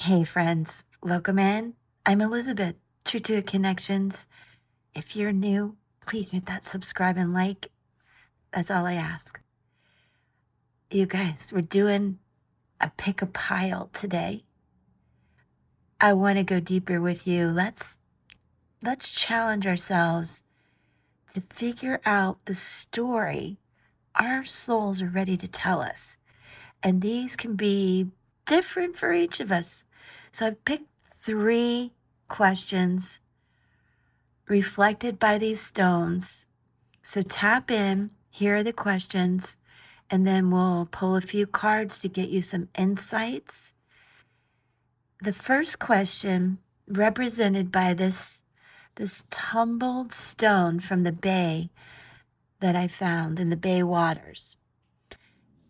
Hey, friends, welcome in. I'm Elizabeth, True to It Connections. If you're new, please hit that subscribe and like. That's all I ask. You guys, we're doing a pick a pile today. I want to go deeper with you. Let's challenge ourselves to figure out the story our souls are ready to tell us. And these can be different for each of us. So I've picked 3 questions reflected by these stones. So tap in, here are the questions, and then we'll pull a few cards to get you some insights. The first question, represented by this tumbled stone from the bay that I found in the bay waters.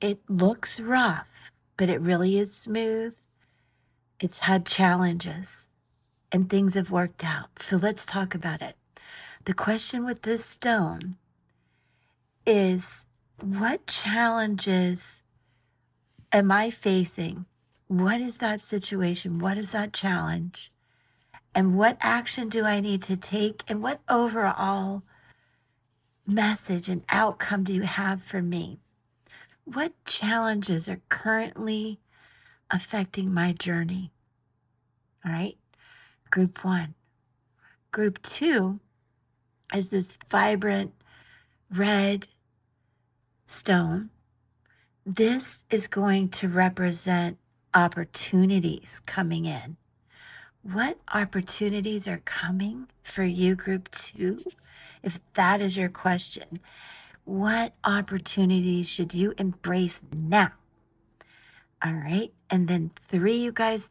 It looks rough, but it really is smooth. It's had challenges and things have worked out. So let's talk about it. The question with this stone is, what challenges am I facing? What is that situation? What is that challenge? And what action do I need to take? And what overall message and outcome do you have for me? What challenges are currently affecting my journey? All right, group 1. Group 2 is this vibrant red stone. This is going to represent opportunities coming in. What opportunities are coming for you, group 2? If that is your question, what opportunities should you embrace now? All right. And then 3, you guys,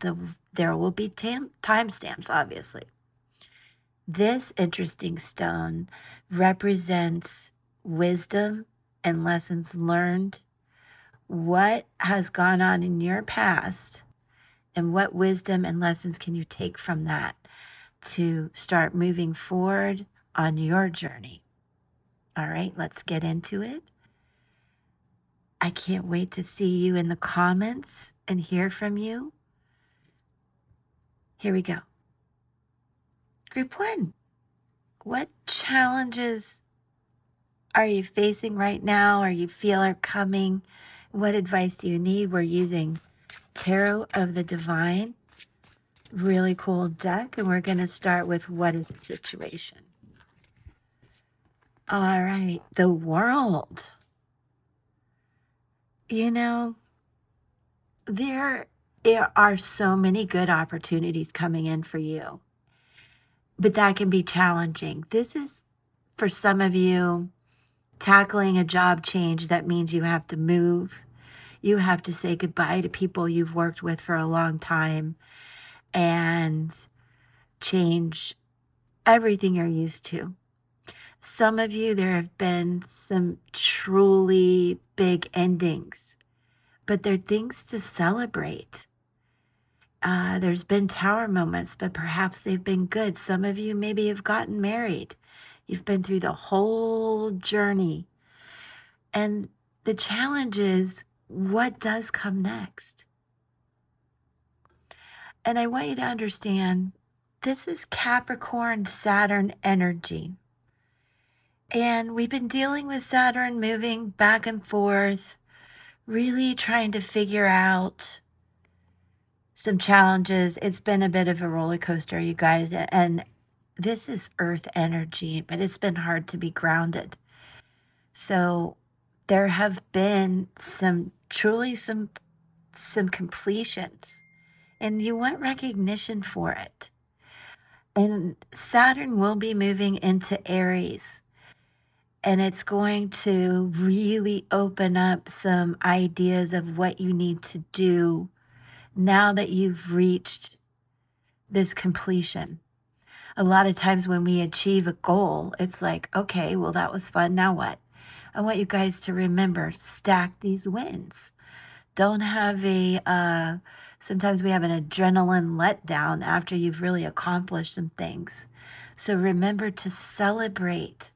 there will be timestamps, obviously. This interesting stone represents wisdom and lessons learned. What has gone on in your past, and what wisdom and lessons can you take from that to start moving forward on your journey? All right, let's get into it. I can't wait to see you in the comments and hear from you. Here we go. Group 1, what challenges are you facing right now, or you feel are coming? What advice do you need? We're using Tarot of the Divine. Really cool deck, and we're going to start with, what is the situation? All right, the World. You know, there are so many good opportunities coming in for you, but that can be challenging. This is, for some of you, tackling a job change that means you have to move. You have to say goodbye to people you've worked with for a long time and change everything you're used to. Some of you, there have been some truly big endings, but they're things to celebrate. There's been tower moments, but perhaps they've been good. Some of you maybe have gotten married. You've been through the whole journey. And the challenge is, what does come next? And I want you to understand, this is Capricorn Saturn energy. And we've been dealing with Saturn moving back and forth, really trying to figure out some challenges. It's been a bit of a roller coaster, you guys. And this is Earth energy, but it's been hard to be grounded. So there have been some completions, and you want recognition for it. And Saturn will be moving into Aries, and it's going to really open up some ideas of what you need to do now that you've reached this completion. A lot of times when we achieve a goal, it's like, okay, well, that was fun. Now what? I want you guys to remember, stack these wins. Don't have sometimes we have an adrenaline letdown after you've really accomplished some things. So remember to celebrate.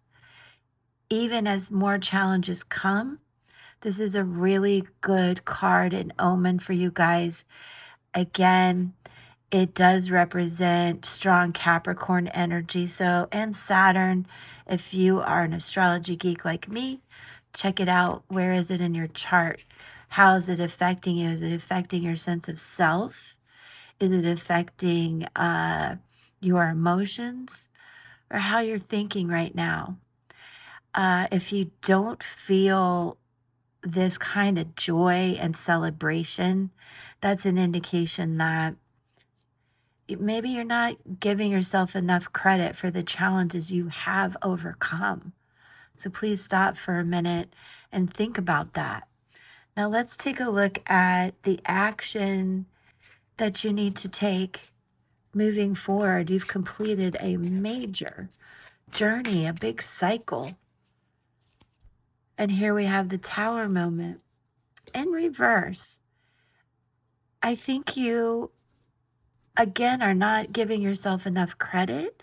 Even as more challenges come, this is a really good card and omen for you guys. Again, It does represent strong Capricorn energy. So, and Saturn, if you are an astrology geek like me, check it out. Where is it in your chart? How is it affecting you? Is it affecting your sense of self? Is it affecting your emotions or how you're thinking right now? If you don't feel this kind of joy and celebration, that's an indication that maybe you're not giving yourself enough credit for the challenges you have overcome. So please stop for a minute and think about that. Now let's take a look at the action that you need to take moving forward. You've completed a major journey, a big cycle. And here we have the Tower moment in reverse. I think you, again, are not giving yourself enough credit.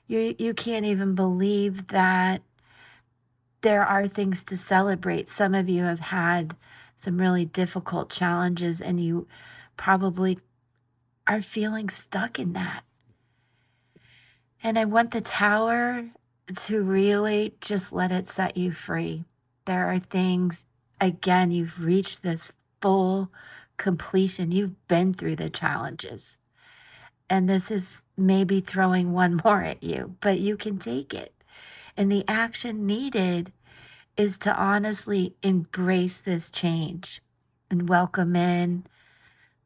You can't even believe that there are things to celebrate. Some of you have had some really difficult challenges and you probably are feeling stuck in that. And I want the Tower to really just let it set you free. There are things, again, you've reached this full completion. You've been through the challenges. And this is maybe throwing one more at you, but you can take it. And the action needed is to honestly embrace this change and welcome in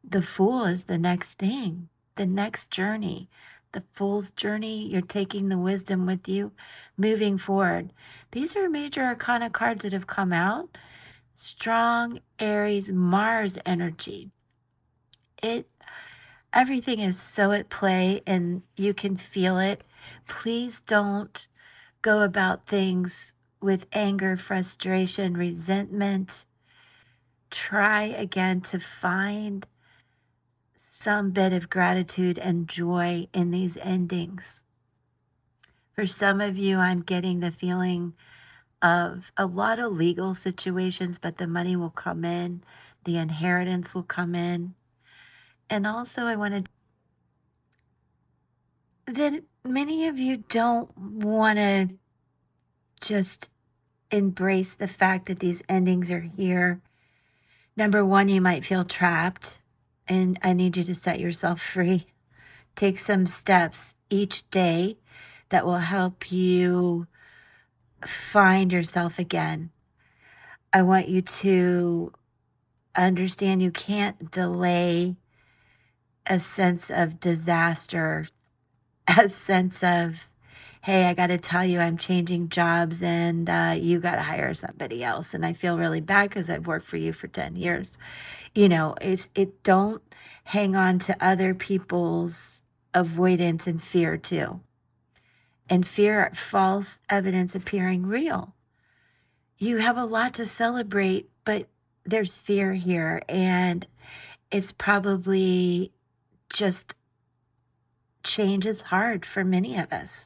the Fool is the next thing, the next journey. The Fool's journey, you're taking the wisdom with you, moving forward. These are major arcana cards that have come out. Strong Aries Mars energy. Everything is so at play and you can feel it. Please don't go about things with anger, frustration, resentment. Try again to find some bit of gratitude and joy in these endings. For some of you, I'm getting the feeling of a lot of legal situations, but the money will come in, the inheritance will come in. And also, I wanted that many of you don't want to just embrace the fact that these endings are here. Number one, you might feel trapped, and I need you to set yourself free. Take some steps each day that will help you find yourself again. I want you to understand you can't delay a sense of disaster, a sense of, hey, I got to tell you, I'm changing jobs and you got to hire somebody else. And I feel really bad because I've worked for you for 10 years. You know, don't hang on to other people's avoidance and fear too. And fear, false evidence appearing real. You have a lot to celebrate, but there's fear here. And it's probably just change is hard for many of us.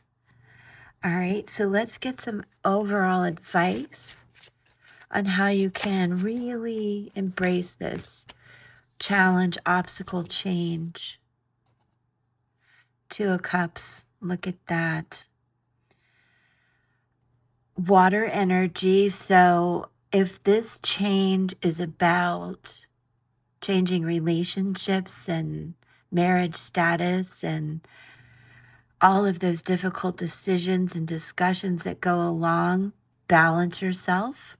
All right, so let's get some overall advice on how you can really embrace this challenge, obstacle, change. Two of Cups, look at that. Water energy, so if this change is about changing relationships and marriage status and all of those difficult decisions and discussions that go along, balance yourself.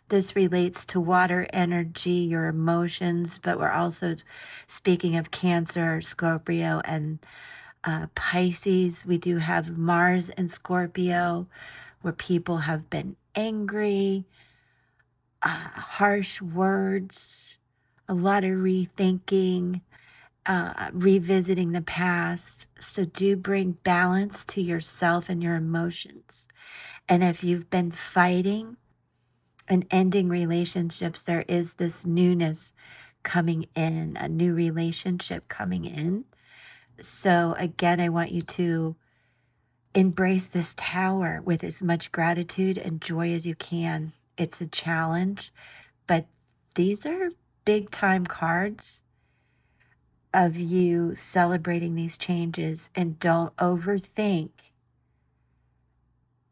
This relates to water energy, your emotions, but we're also speaking of Cancer, Scorpio, and Pisces. We do have Mars and Scorpio, where people have been angry, harsh words, a lot of rethinking, revisiting the past. So do bring balance to yourself and your emotions. And if you've been fighting and ending relationships, there is this newness coming in, a new relationship coming in. So again, I want you to embrace this Tower with as much gratitude and joy as you can. It's a challenge, but these are big time cards. of you celebrating these changes, and don't overthink.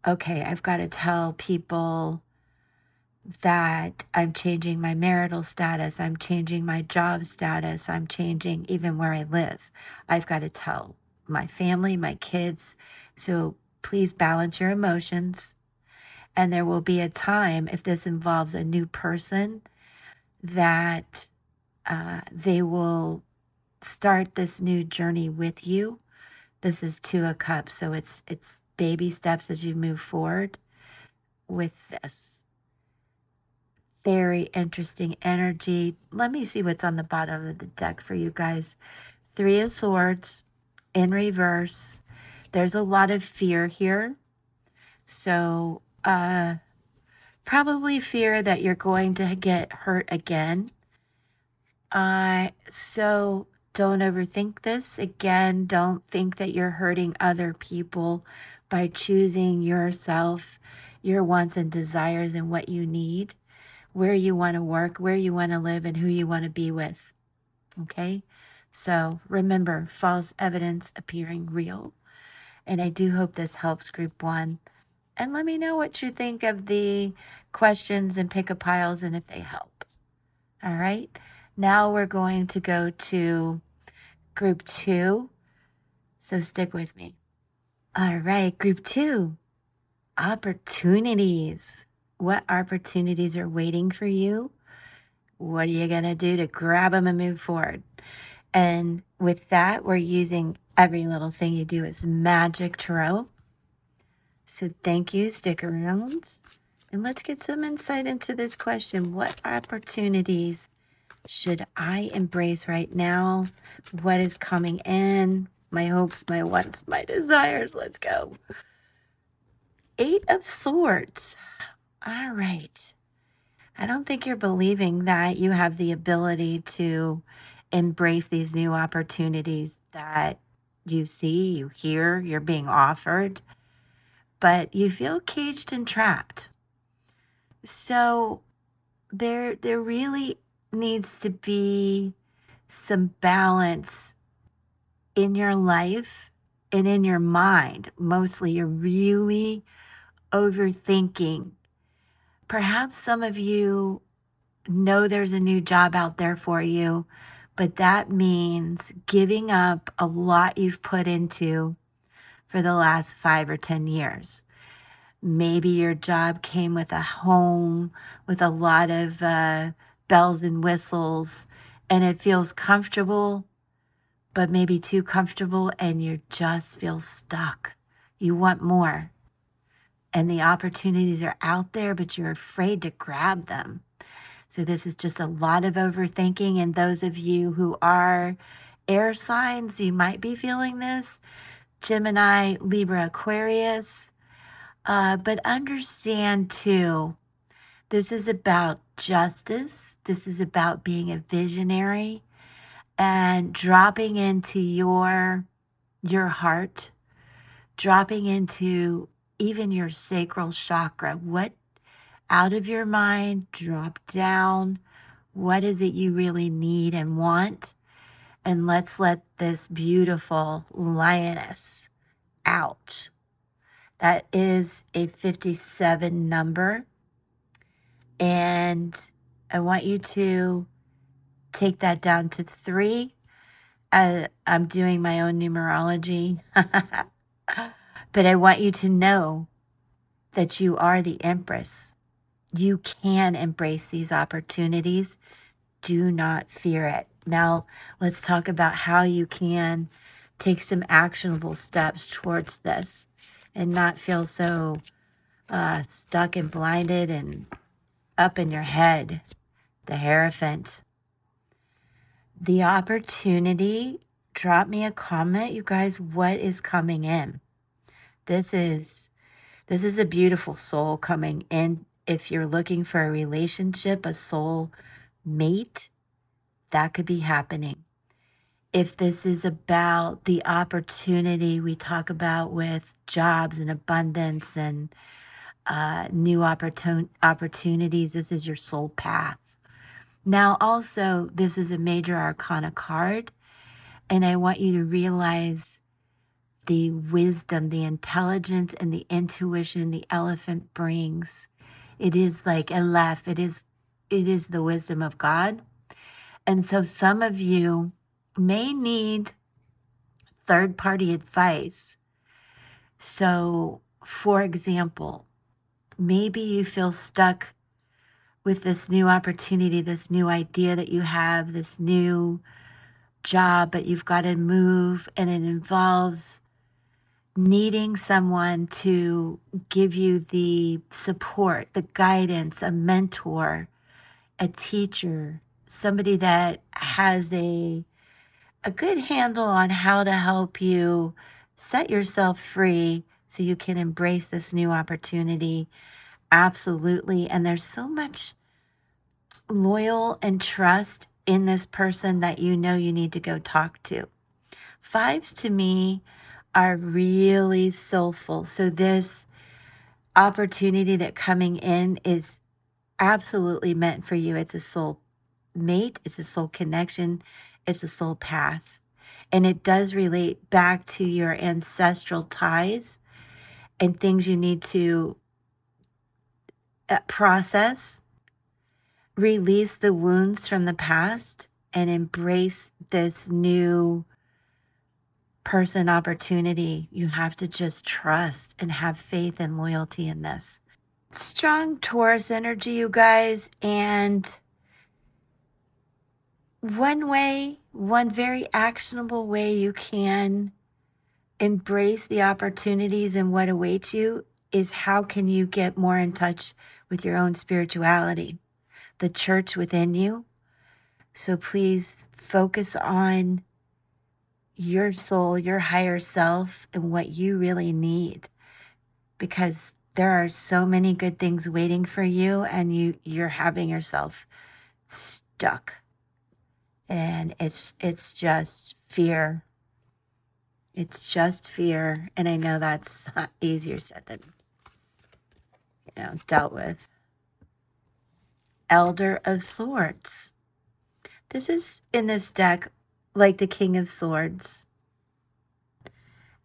Okay, I've got to tell people that I'm changing my marital status, I'm changing my job status, I'm changing even where I live. I've got to tell my family, my kids. So please balance your emotions. And there will be a time, if this involves a new person, that they will start this new journey with you. This is Two of Cups, so it's baby steps as you move forward with this. Very interesting energy. Let me see what's on the bottom of the deck for you guys. Three of Swords in reverse. There's a lot of fear here. So probably fear that you're going to get hurt again. So don't overthink this. Again, don't think that you're hurting other people by choosing yourself, your wants and desires, and what you need, where you want to work, where you want to live, and who you want to be with. Okay? So remember, false evidence appearing real. And I do hope this helps Group 1. And let me know what you think of the questions and pick a piles and if they help. All right? Now we're going to go to Group 2. So stick with me. All right, Group 2. Opportunities. What opportunities are waiting for you? What are you going to do to grab them and move forward? And with that, we're using every little thing you do as magic tarot. So thank you. Stick around. And let's get some insight into this question. What opportunities should I embrace right now? What is coming in? My hopes, my wants, my desires. Let's go. 8 of Swords. All right. I don't think you're believing that you have the ability to embrace these new opportunities that you see, you hear, you're being offered, but you feel caged and trapped. So there really needs to be some balance in your life and in your mind. Mostly you're really overthinking. Perhaps some of you know there's a new job out there for you, but that means giving up a lot you've put into for the last 5 or 10 years. Maybe your job came with a home, with a lot of bells and whistles, and it feels comfortable, but maybe too comfortable, and you just feel stuck. You want more. And the opportunities are out there, but you're afraid to grab them. So this is just a lot of overthinking. And those of you who are air signs, you might be feeling this. Gemini, Libra, Aquarius. But understand too, this is about justice. This is about being a visionary and dropping into your heart, dropping into even your sacral chakra. What out of your mind, drop down. What is it you really need and want? And let's let this beautiful lioness out. That is a 57 number. And I want you to take that down to 3. I'm doing my own numerology. But I want you to know that you are the Empress. You can embrace these opportunities. Do not fear it. Now, let's talk about how you can take some actionable steps towards this and not feel so stuck and blinded and up in your head. The Hierophant. The opportunity, drop me a comment, you guys, what is coming in? This is a beautiful soul coming in. If you're looking for a relationship, a soul mate, that could be happening. If this is about the opportunity we talk about with jobs and abundance and new opportunities, this is your soul path. Now, also, this is a major arcana card. And I want you to realize the wisdom, the intelligence, and the intuition the elephant brings. It is like Aleph. It is the wisdom of God. And so some of you may need third-party advice. So, for example, maybe you feel stuck with this new opportunity, this new idea that you have, this new job, but you've got to move, and it involves needing someone to give you the support, the guidance, a mentor, a teacher, somebody that has a good handle on how to help you set yourself free so you can embrace this new opportunity. Absolutely. And there's so much loyal and trust in this person that you know you need to go talk to. Fives to me are really soulful. So this opportunity that coming in is absolutely meant for you. It's a soul mate, it's a soul connection, it's a soul path. And it does relate back to your ancestral ties and things you need to process, release the wounds from the past, and embrace this new person opportunity. You have to just trust and have faith and loyalty in this. Strong Taurus energy, you guys. And one very actionable way you can embrace the opportunities and what awaits you is how can you get more in touch with your own spirituality, the church within you. So please focus on your soul, your higher self, and what you really need, because there are so many good things waiting for you, and you're having yourself stuck, and it's just fear. It's just fear, and I know that's easier said than dealt with. Elder of Swords. This is in this deck like the King of Swords.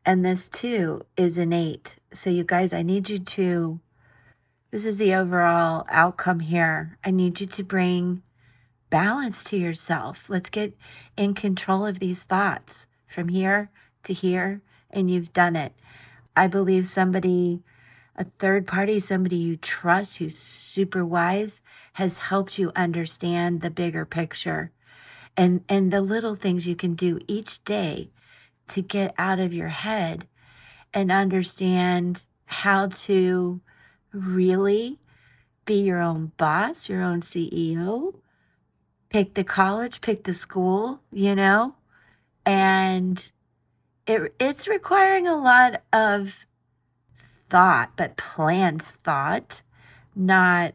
And this too is an 8. So you guys, I need you to, this is the overall outcome here. I need you to bring balance to yourself. Let's get in control of these thoughts from here to here, and you've done it. I believe somebody, a third party, somebody you trust who's super wise, has helped you understand the bigger picture and the little things you can do each day to get out of your head and understand how to really be your own boss, your own CEO, pick the college, pick the school, and it's requiring a lot of thought, but planned thought, not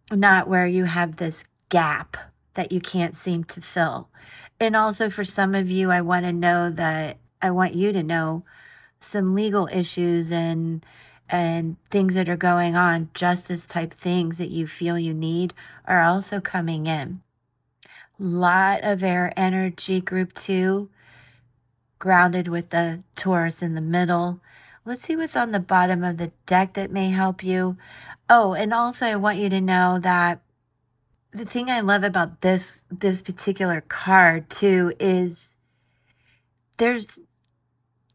where you have this gap that you can't seem to fill. And also for some of you, I want you to know some legal issues and things that are going on, justice type things that you feel you need, are also coming in. Lot of air energy, group 2, grounded with the Taurus in the middle. Let's see what's on the bottom of the deck that may help you. Oh, and also I want you to know that the thing I love about this particular card too is there's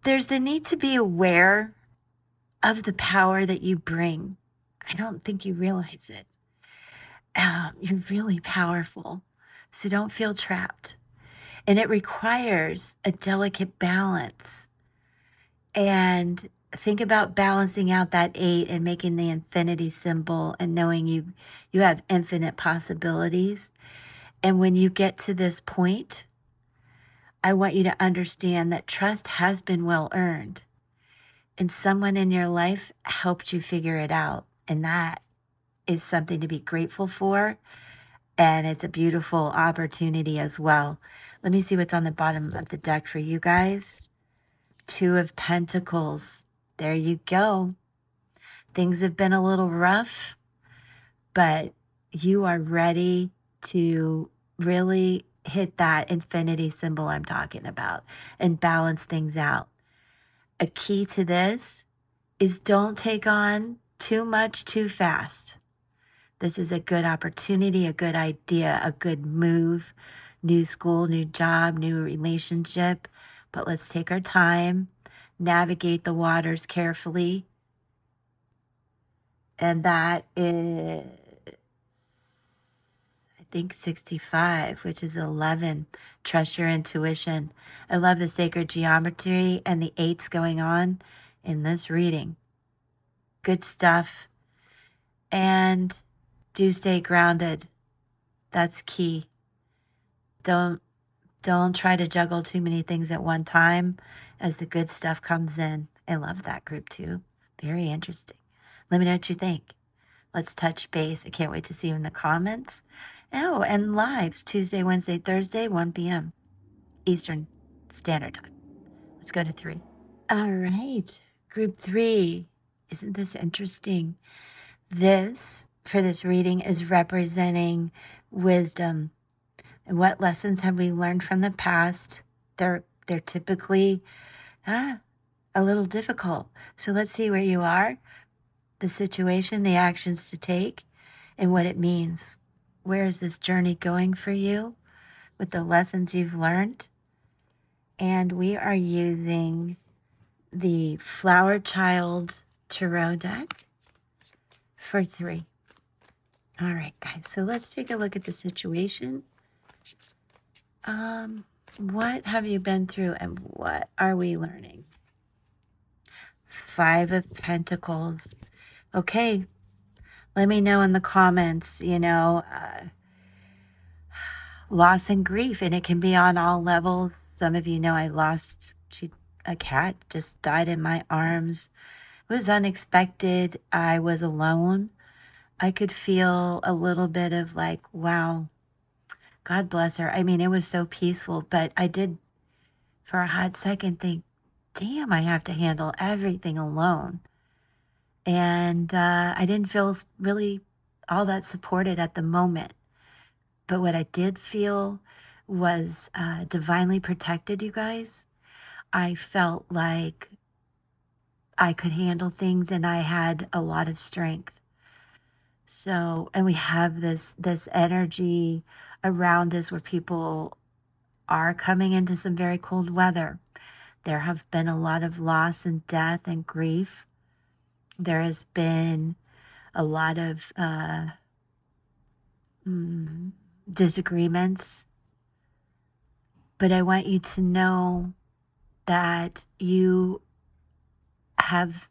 the need to be aware of the power that you bring. I don't think you realize it. You're really powerful. So don't feel trapped. And it requires a delicate balance. And think about balancing out that 8 and making the infinity symbol and knowing you have infinite possibilities. And when you get to this point, I want you to understand that trust has been well earned. And someone in your life helped you figure it out. And that is something to be grateful for. And it's a beautiful opportunity as well. Let me see what's on the bottom of the deck for you guys. 2 of Pentacles. There you go. Things have been a little rough, but you are ready to really hit that infinity symbol I'm talking about and balance things out. A key to this is don't take on too much too fast. This is a good opportunity, a good idea, a good move, new school, new job, new relationship. But let's take our time, navigate the waters carefully. And that is, I think, 65, which is 11. Trust your intuition. I love the sacred geometry and the eights going on in this reading. Good stuff. And do stay grounded. That's key. Don't try to juggle too many things at one time as the good stuff comes in. I love that group too. Very interesting. Let me know what you think. Let's touch base. I can't wait to see you in the comments. Oh, and lives Tuesday, Wednesday, Thursday, 1 p.m. Eastern Standard Time. Let's go to 3. All right. Group 3. Isn't this interesting? This, for this reading, is representing wisdom. And what lessons have we learned from the past? They're typically a little difficult. So let's see where you are, the situation, the actions to take, and what it means. Where is this journey going for you with the lessons you've learned? And we are using the Flower Child Tarot deck for 3. All right, guys, so let's take a look at the situation. What have you been through and what are we learning? 5 of Pentacles. Okay, let me know in the comments, loss and grief, and it can be on all levels. Some of you know I lost a cat, just died in my arms. It was unexpected. I was alone. I could feel a little bit of like, wow, God bless her. I mean, it was so peaceful, but I did for a hot second think, damn, I have to handle everything alone. And I didn't feel really all that supported at the moment. But what I did feel was divinely protected, you guys. I felt like I could handle things and I had a lot of strength. So, and we have this energy around us where people are coming into some very cold weather. There have been a lot of loss and death and grief. There has been a lot of disagreements. But I want you to know that you have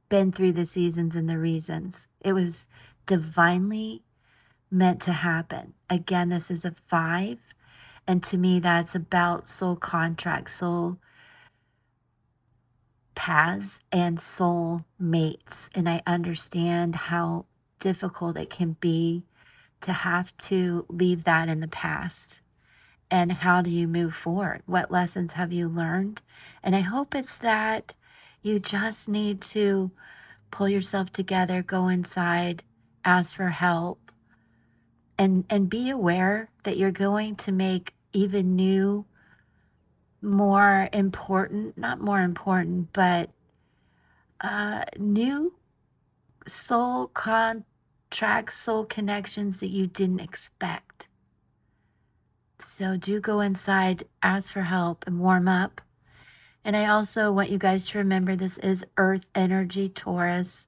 been through the seasons and the reasons. It was divinely meant to happen. Again, this is a 5. And to me, that's about soul contracts, soul paths, and soul mates. And I understand how difficult it can be to have to leave that in the past. And how do you move forward? What lessons have you learned? And I hope it's that you just need to pull yourself together, go inside, ask for help, and be aware that you're going to make even new, more important, not more important, but new soul contracts, soul connections that you didn't expect. So do go inside, ask for help, and warm up. And I also want you guys to remember this is Earth energy, Taurus,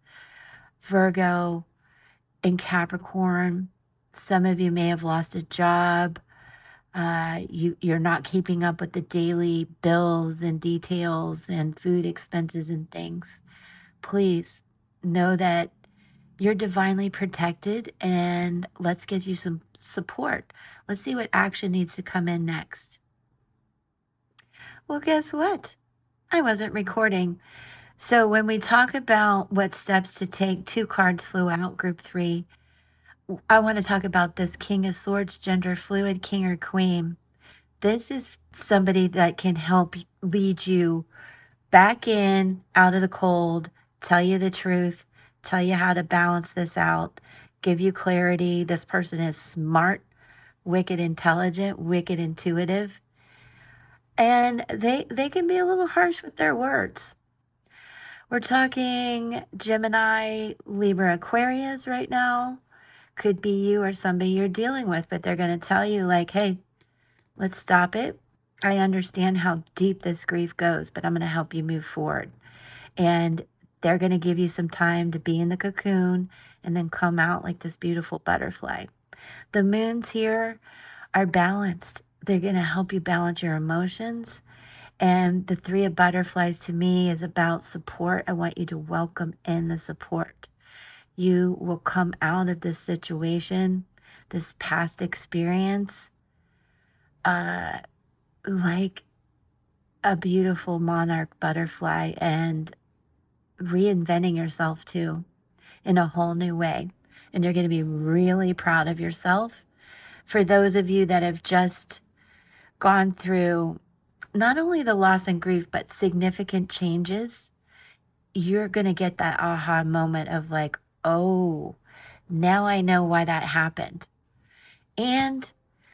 Virgo, and Capricorn. Some of you may have lost a job. You're not keeping up with the daily bills and details and food expenses and things. Please know that you're divinely protected, and let's get you some support. Let's see what action needs to come in next. Well, guess what? I wasn't recording. So when we talk about what steps to take, 2 cards flew out, group 3. I want to talk about this King of Swords, gender fluid, king or queen. This is somebody that can help lead you back in, out of the cold, tell you the truth, tell you how to balance this out, give you clarity. This person is smart, wicked intelligent, wicked intuitive, and they can be a little harsh with their words. We're talking Gemini, Libra, Aquarius right now. Could be you or somebody you're dealing with, but they're going to tell you, like, hey, let's stop it. I understand how deep this grief goes, but I'm going to help you move forward. And they're going to give you some time to be in the cocoon and then come out like this beautiful butterfly. The moons here are balanced. They're going to help you balance your emotions. And the three of butterflies to me is about support. I want you to welcome in the support. You will come out of this situation, this past experience, like a beautiful monarch butterfly and reinventing yourself too in a whole new way. And you're going to be really proud of yourself. For those of you that have just gone through not only the loss and grief, but significant changes, you're going to get that aha moment of like, oh, now I know why that happened. And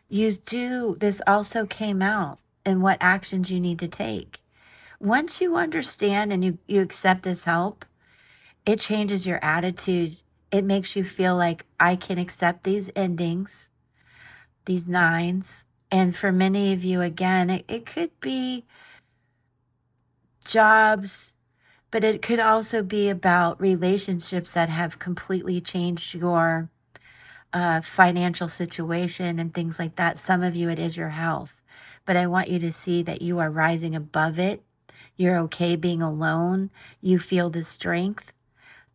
this also came out and what actions you need to take. Once you understand and you accept this help, it changes your attitude. It makes you feel like I can accept these endings, these nines. And for many of you, again, it could be jobs, but it could also be about relationships that have completely changed your financial situation and things like that. Some of you, it is your health. But I want you to see that you are rising above it. You're okay being alone. You feel the strength.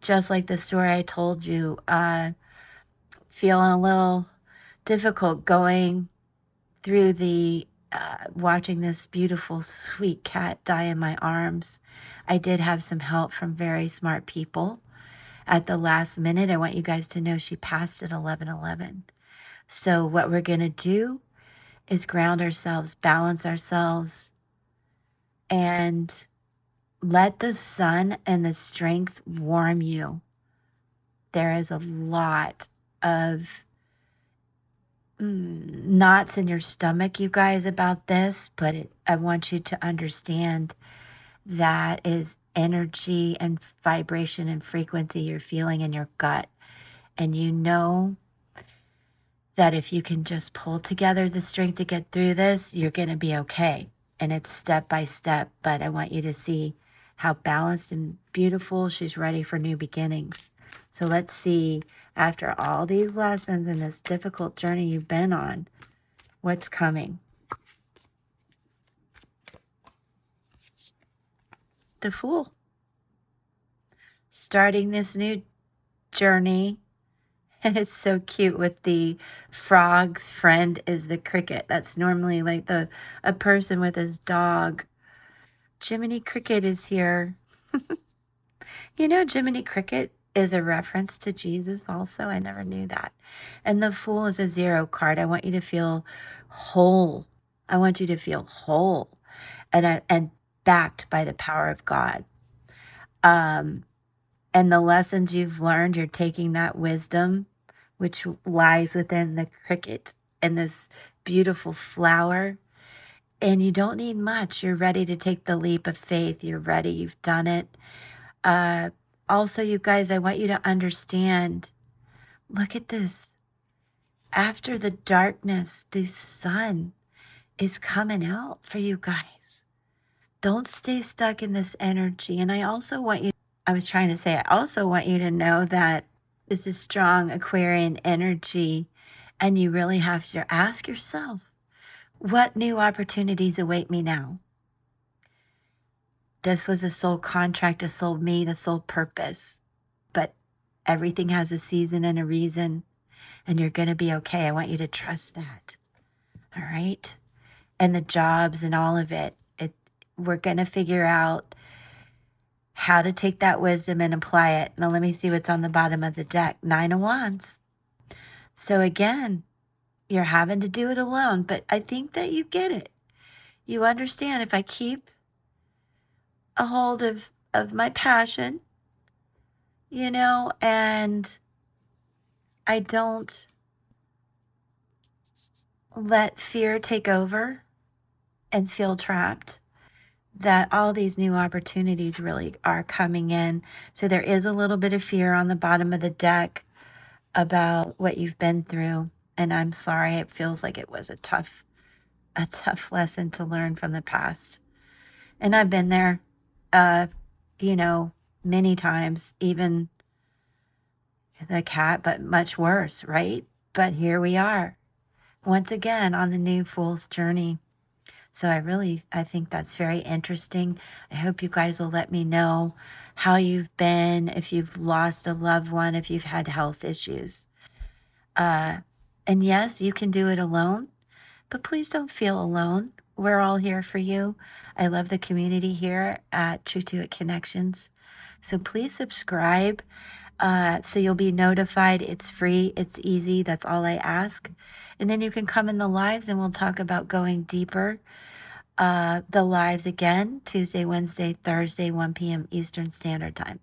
Just like the story I told you, feeling a little difficult going through the watching this beautiful, sweet cat die in my arms. I did have some help from very smart people at the last minute. I want you guys to know she passed at 11:11. So what we're going to do is ground ourselves, balance ourselves, and let the sun and the strength warm you. There is a lot of knots in your stomach, you guys, about this, but I want you to understand that is energy and vibration and frequency you're feeling in your gut. And you know that if you can just pull together the strength to get through this, you're going to be okay. And it's step by step, but I want you to see how balanced and beautiful she's ready for new beginnings. So let's see, after all these lessons and this difficult journey you've been on, what's coming. The Fool. Starting this new journey. And it's so cute with the frog's friend is the cricket. That's normally like a person with his dog. Jiminy Cricket is here. You know, Jiminy Cricket is a reference to Jesus also. I never knew that. And the Fool is a 0 card. I want you to feel whole. I want you to feel whole and backed by the power of God. And the lessons you've learned, you're taking that wisdom, which lies within the cricket and this beautiful flower. And you don't need much. You're ready to take the leap of faith. You're ready. You've done it. Also, you guys, I want you to understand, look at this. After the darkness, the sun is coming out for you guys. Don't stay stuck in this energy. And I also want you to know that this is strong Aquarian energy, and you really have to ask yourself, what new opportunities await me now? This was a soul contract, a soul meet, a soul purpose. But everything has a season and a reason, and you're going to be okay. I want you to trust that. All right? And the jobs and all of it, we're going to figure out how to take that wisdom and apply it. Now, let me see what's on the bottom of the deck. 9 of Wands. So again, you're having to do it alone, but I think that you get it. You understand, if I keep a hold of my passion, and I don't let fear take over and feel trapped, that all these new opportunities really are coming in. So there is a little bit of fear on the bottom of the deck about what you've been through. And I'm sorry, it feels like it was a tough lesson to learn from the past. And I've been there, uh, you know, many times, even the cat, but much worse, right? But here we are once again on the new fool's journey. So I think that's very interesting. I hope you guys will let me know how you've been, if you've lost a loved one, if you've had health issues. And yes, you can do it alone, but please don't feel alone. We're all here for you. I love the community here at True to It Connections. So please subscribe so you'll be notified. It's free, it's easy. That's all I ask. And then you can come in the lives and we'll talk about going deeper. The lives again, Tuesday, Wednesday, Thursday, 1 p.m. Eastern Standard Time.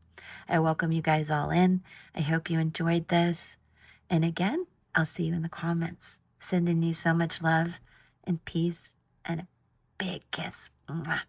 I welcome you guys all in. I hope you enjoyed this. And again, I'll see you in the comments. Sending you so much love and peace and a big kiss. Mwah.